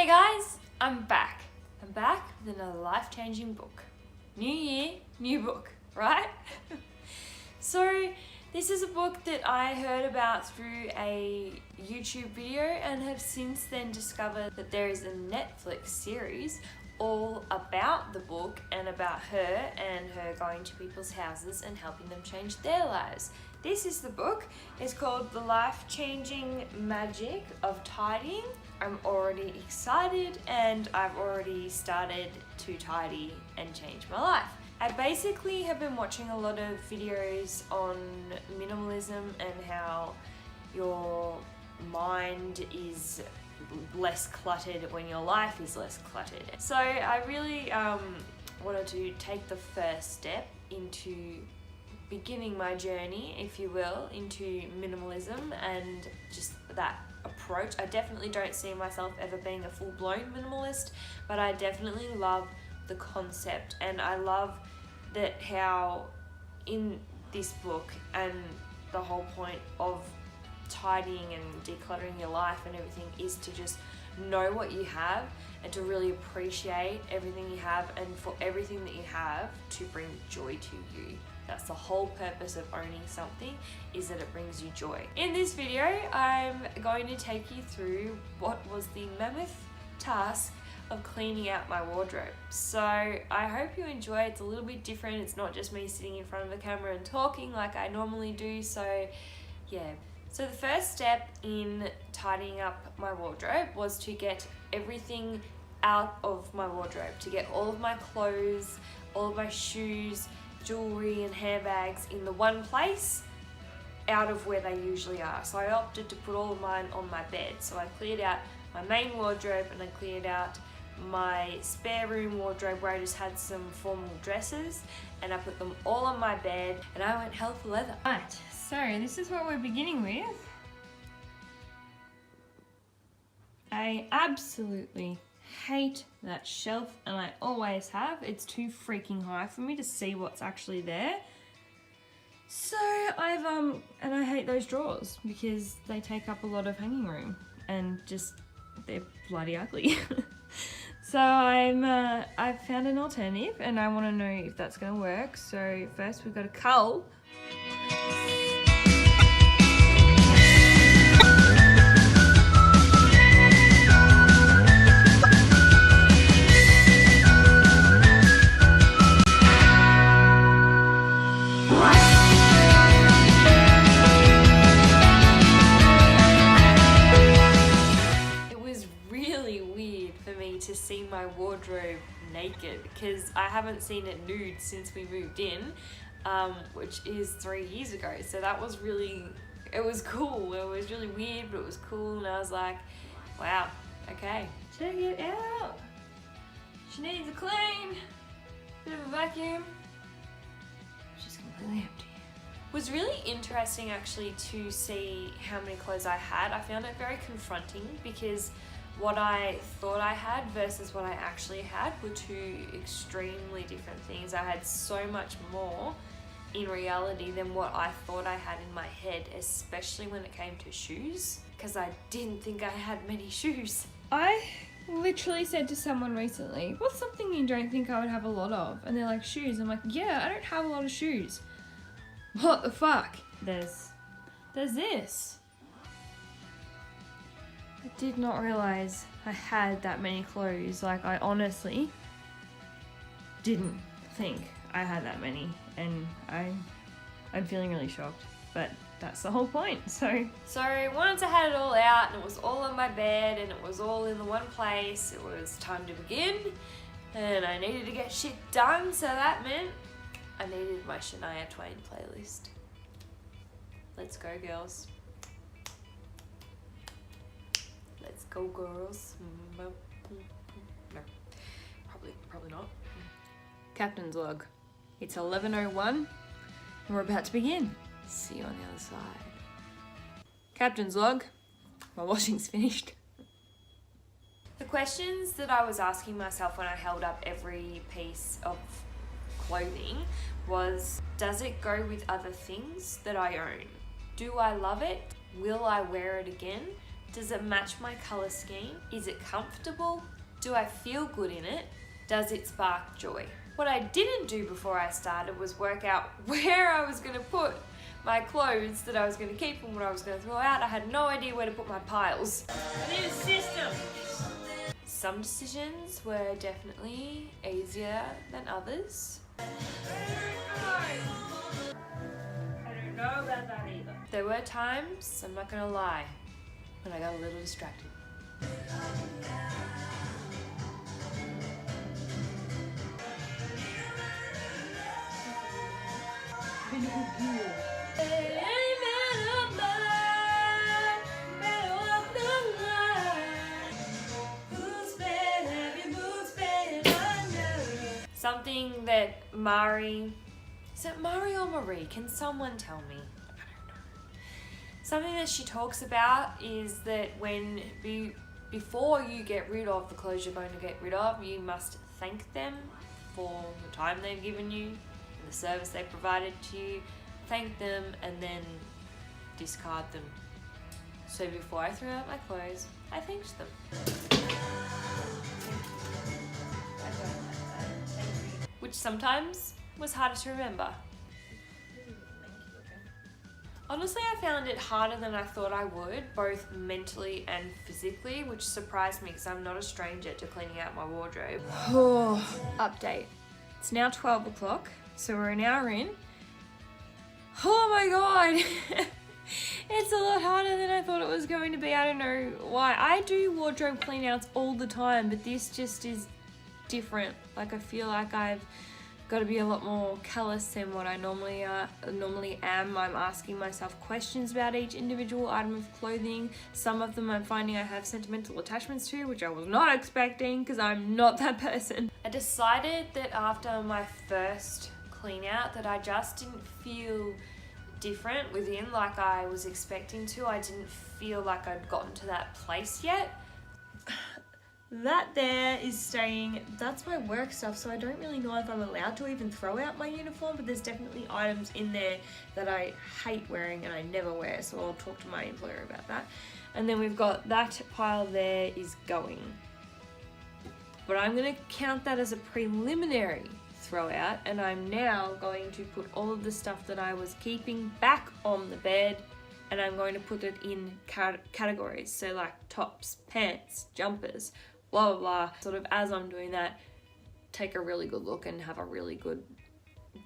guys, I'm back. I'm back with another life-changing book. New year, new book, right? So this is a book that I heard about through a YouTube video and have since then discovered that there is a Netflix series all about the book and about her and her going to people's houses and helping them change their lives. This is the book. It's called The Life-Changing Magic of Tidying. I'm already excited and I've already started to tidy and change my life. I basically have been watching a lot of videos on minimalism and how your mind is less cluttered when your life is less cluttered. So I really wanted to take the first step into beginning my journey, if you will, into minimalism and just that approach. I definitely don't see myself ever being a full-blown minimalist, but I definitely love the concept, and I love that how in this book and the whole point of tidying and decluttering your life and everything is to just know what you have and to really appreciate everything you have, and for everything that you have to bring joy to you. That's the whole purpose of owning something, is that it brings you joy. In this video, I'm going to take you through what was the mammoth task of cleaning out my wardrobe. So I hope you enjoy it. It's a little bit different. It's not just me sitting in front of the camera and talking like I normally do. So yeah. So the first step in tidying up my wardrobe was to get everything out of my wardrobe, to get all of my clothes, all of my shoes, jewelry and handbags in the one place out of where they usually are. So I opted to put all of mine on my bed. So I cleared out my main wardrobe and I cleared out my spare room wardrobe where I just had some formal dresses, and I put them all on my bed and I went hell for leather. Right, so this is what we're beginning with. I absolutely hate that shelf, and I always have. It's too freaking high for me to see what's actually there. So and I hate those drawers because they take up a lot of hanging room and just they're bloody ugly. So I've found an alternative and I want to know if that's going to work. So first we've got a cull. To see my wardrobe naked, because I haven't seen it nude since we moved in, which is 3 years ago. So that was really, it was cool. It was really weird, but it was cool, and I was like, wow, okay, check it out. She needs a clean, bit of a vacuum. She's completely empty. It was really interesting actually to see how many clothes I had. I found it very confronting because what I thought I had versus what I actually had were two extremely different things. I had so much more in reality than what I thought I had in my head, especially when it came to shoes, because I didn't think I had many shoes. I literally said to someone recently, what's something you don't think I would have a lot of? And they're like, shoes. I'm like, yeah, I don't have a lot of shoes. What the fuck? There's this. I did not realize I had that many clothes. Like, I honestly didn't think I had that many, and I'm feeling really shocked, but that's the whole point. So once I had it all out and it was all on my bed and it was all in the one place, it was time to begin, and I needed to get shit done. So that meant I needed my Shania Twain playlist. Let's go, girls. Let's go, girls. No, probably not. Captain's log. It's 11:01 and we're about to begin. See you on the other side. Captain's log. My washing's finished. The questions that I was asking myself when I held up every piece of clothing was, does it go with other things that I own? Do I love it? Will I wear it again? Does it match my colour scheme? Is it comfortable? Do I feel good in it? Does it spark joy? What I didn't do before I started was work out where I was going to put my clothes that I was going to keep and what I was going to throw out. I had no idea where to put my piles. I need a system. Some decisions were definitely easier than others. I don't know about that either. There were times, I'm not going to lie, when I got a little distracted. Something that Mari, is it Mari or Marie? Can someone tell me? I don't know. Something that she talks about is that before you get rid of the clothes you're going to get rid of, you must thank them for the time they've given you and the service they provided to you. Thank them and then discard them. So before I threw out my clothes, I thanked them. Which sometimes was harder to remember. Honestly, I found it harder than I thought I would, both mentally and physically, which surprised me because I'm not a stranger to cleaning out my wardrobe. Update. It's now 12 o'clock, so we're an hour in. Oh my god! It's a lot harder than I thought it was going to be. I don't know why. I do wardrobe clean outs all the time, but this just is different. Like, I feel like I've got to be a lot more callous than what I normally am. I'm asking myself questions about each individual item of clothing. Some of them I'm finding I have sentimental attachments to, which I was not expecting because I'm not that person. I decided that after my first clean out that I just didn't feel different within like I was expecting to. I didn't feel like I'd gotten to that place yet. That there is staying, that's my work stuff, so I don't really know if I'm allowed to even throw out my uniform, but there's definitely items in there that I hate wearing and I never wear, so I'll talk to my employer about that. And then we've got that pile there is going. But I'm going to count that as a preliminary throw out, and I'm now going to put all of the stuff that I was keeping back on the bed, and I'm going to put it in categories, so like tops, pants, jumpers, blah blah blah. Sort of as I'm doing that, take a really good look and have a really good,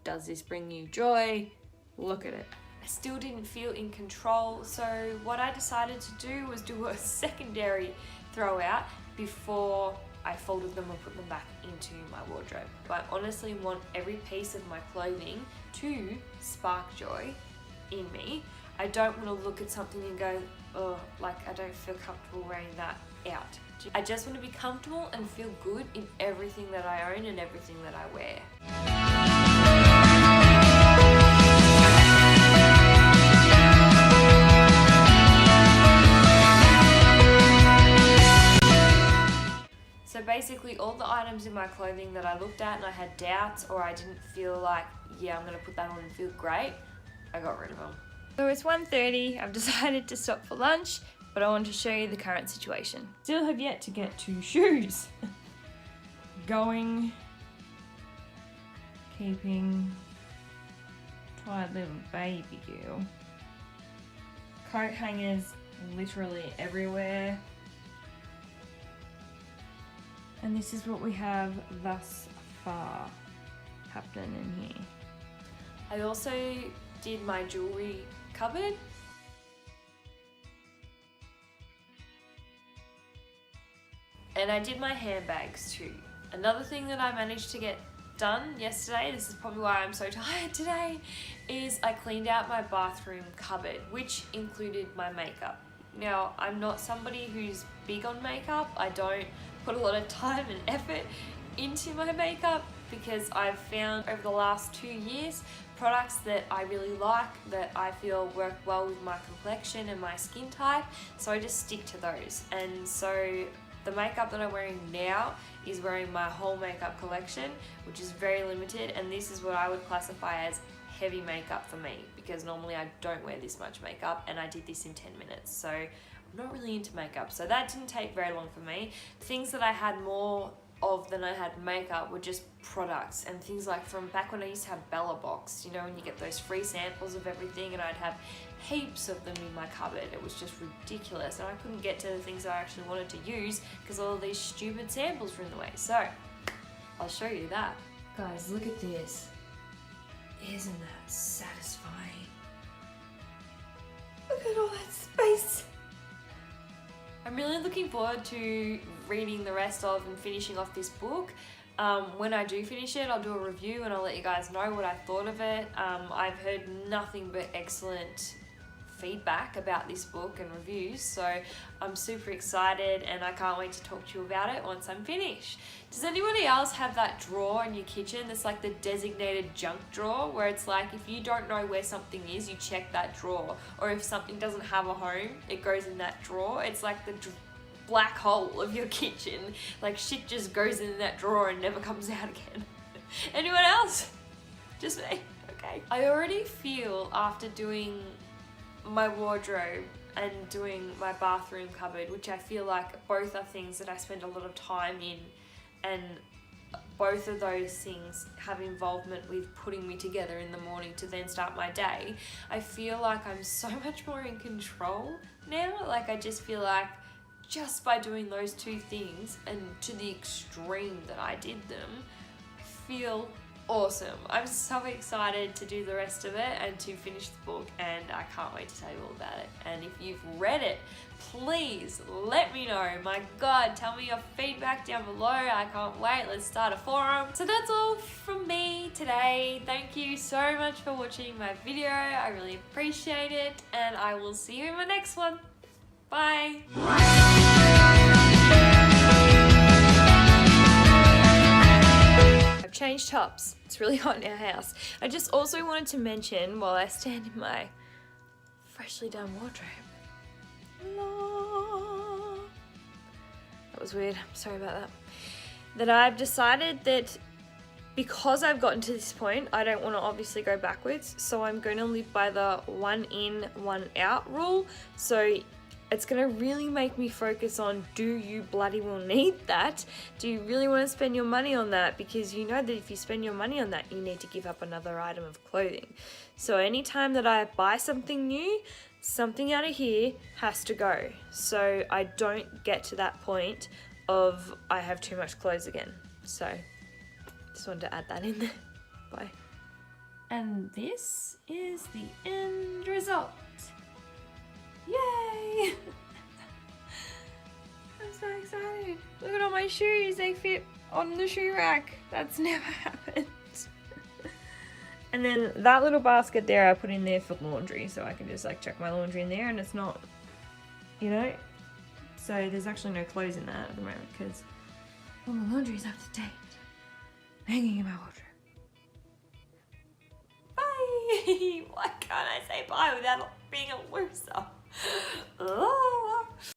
does this bring you joy? Look at it. I still didn't feel in control, so what I decided to do was do a secondary throw out before I folded them and put them back into my wardrobe. But I honestly want every piece of my clothing to spark joy in me. I don't want to look at something and go, oh, like I don't feel comfortable wearing that out. I just want to be comfortable and feel good in everything that I own and everything that I wear. So basically all the items in my clothing that I looked at and I had doubts or I didn't feel like, yeah, I'm going to put that on and feel great, I got rid of them. So it's 1:30, I've decided to stop for lunch, but I want to show you the current situation. Still have yet to get to shoes. Going, keeping, tired little baby girl. Coat hangers literally everywhere. And this is what we have thus far happening in here. I also did my jewelry cupboard. And I did my handbags too. Another thing that I managed to get done yesterday, this is probably why I'm so tired today, is I cleaned out my bathroom cupboard, which included my makeup. Now, I'm not somebody who's big on makeup. I don't put a lot of time and effort into my makeup because I've found over the last 2 years products that I really like, that I feel work well with my complexion and my skin type, so I just stick to those. And so the makeup that I'm wearing now is wearing my whole makeup collection, which is very limited, and this is what I would classify as heavy makeup for me because normally I don't wear this much makeup, and I did this in 10 minutes. So I'm not really into makeup, so that didn't take very long for me. Things that I had more of than I had makeup were just products and things like from back when I used to have Bella Box, you know, when you get those free samples of everything, and I'd have heaps of them in my cupboard. It was just ridiculous, and I couldn't get to the things I actually wanted to use because all of these stupid samples were in the way. So I'll show you that. Guys, look at this. Isn't that satisfying? Look at all that space. I'm really looking forward to reading the rest of and finishing off this book. When I do finish it, I'll do a review and I'll let you guys know what I thought of it. I've heard nothing but excellent feedback about this book and reviews, so I'm super excited and I can't wait to talk to you about it once I'm finished. Does anybody else have that drawer in your kitchen that's like the designated junk drawer, where it's like if you don't know where something is, you check that drawer, or if something doesn't have a home, it goes in that drawer? It's like the black hole of your kitchen, like shit just goes in that drawer and never comes out again. Anyone else? Just me? Okay. I already feel after doing my wardrobe and doing my bathroom cupboard, which I feel like both are things that I spend a lot of time in, and both of those things have involvement with putting me together in the morning to then start my day. I feel like I'm so much more in control now. Like I just feel like just by doing those two things, and to the extreme that I did them, I feel awesome. I'm so excited to do the rest of it and to finish the book, and I can't wait to tell you all about it. And if you've read it, please let me know. My God, tell me your feedback down below. I can't wait. Let's start a forum. So that's all from me today. Thank you so much for watching my video. I really appreciate it, and I will see you in my next one. Bye. I've changed tops. It's really hot in our house. I just also wanted to mention, while I stand in my freshly done wardrobe. That was weird. I'm sorry about that. That I've decided that because I've gotten to this point, I don't want to obviously go backwards. So I'm going to live by the 1 in, 1 out rule. So it's going to really make me focus on, do you bloody well need that? Do you really want to spend your money on that? Because you know that if you spend your money on that, you need to give up another item of clothing. So anytime that I buy something new, something out of here has to go. So I don't get to that point of I have too much clothes again. So just wanted to add that in there. Bye. And this is the end result. Yay! I'm so excited. Look at all my shoes. They fit on the shoe rack. That's never happened. And then that little basket there I put in there for laundry, so I can just like chuck my laundry in there, and it's not, you know, so there's actually no clothes in that at the moment because all my laundry is up to date, hanging in my wardrobe. Bye! Why can't I say bye without being a loser? Oh.